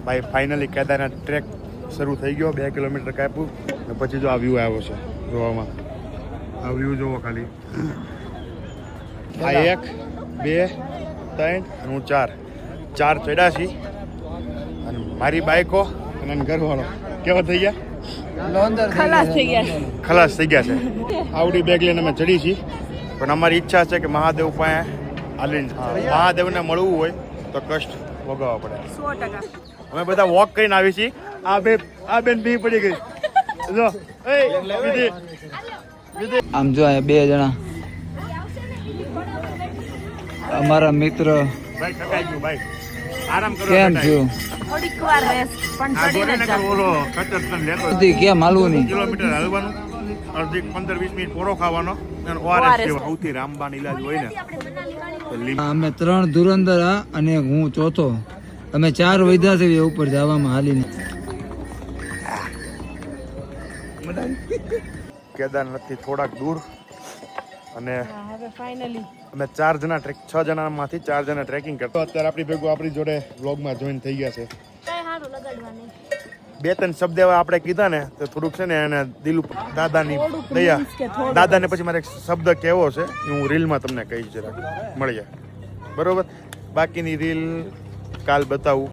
ભાઈ finally Kedarnath track શરૂ થઈ ગયો. 2 કિલોમીટર કાપ્યું અને પછી જો આ વ્યૂ આવ્યો છે જોવામાં. આ વ્યૂ જોવો ખાલી. આ 1 2 3 અને હું 4 ચડ્યા છી. અને મારી બાઈકો અને એનો ઘરવાળો કેવા થઈ ગયા? ખલાસ થઈ ગયા છે. આવડી બેગ લઈને અમે ચડી છીએ. પણ અમારી ઈચ્છા છે કે મહાદેવ પાસે મહાદેવને મળવું હોય તો કષ્ટ ભોગવવા પડે. 100%. અમે બધા વોક કરીને આવી છીએ. આ બેન બી પડી ગઈ જો. આમ જો આ 2 જણા અમારા મિત્ર. ભાઈ થકાઈ ગયું ભાઈ. આરામ કરો. કેમ થયું? થોડીક વાર રેસ્ટ પણ ચડીને જ ઓલો ખતર તન લેતો કેમ હાલવું નહીં? કિલોમીટર હાલવાનું, અડધી 15-20 મિનિટ પોરો ખાવાનો અને ઓઆરએસ જેવા સૌથી રામબાન ઈલાજ હોય ને તો અમે 3 ધુરંધર અને હું ચોથો. અમે 4 વૈધા છે ઉપર જવામાં હાલીને. કેદારનાથથી થોડાક દૂર અને હવે ફાઇનલી અમે 6 જણામાંથી 4 જણા ટ્રેકિંગ કરતો. અત્યારે આપણી ભેગું આપણી જોડે વ્લોગમાં જોઈન થઈ ગયા છે. કઈ હારું લગાડવાની 2-3 શબ્દ એવા આપણે કીધા ને તો થોડુંક છે ને એને દિલ ઉપર દાદાની દયા. દાદાને પછી મારે એક શબ્દ કહેવો છે એ હું રીલમાં તમને કહીશ. જરાક મળીએ બરોબર. બાકીની રીલ કાલ બતાવું.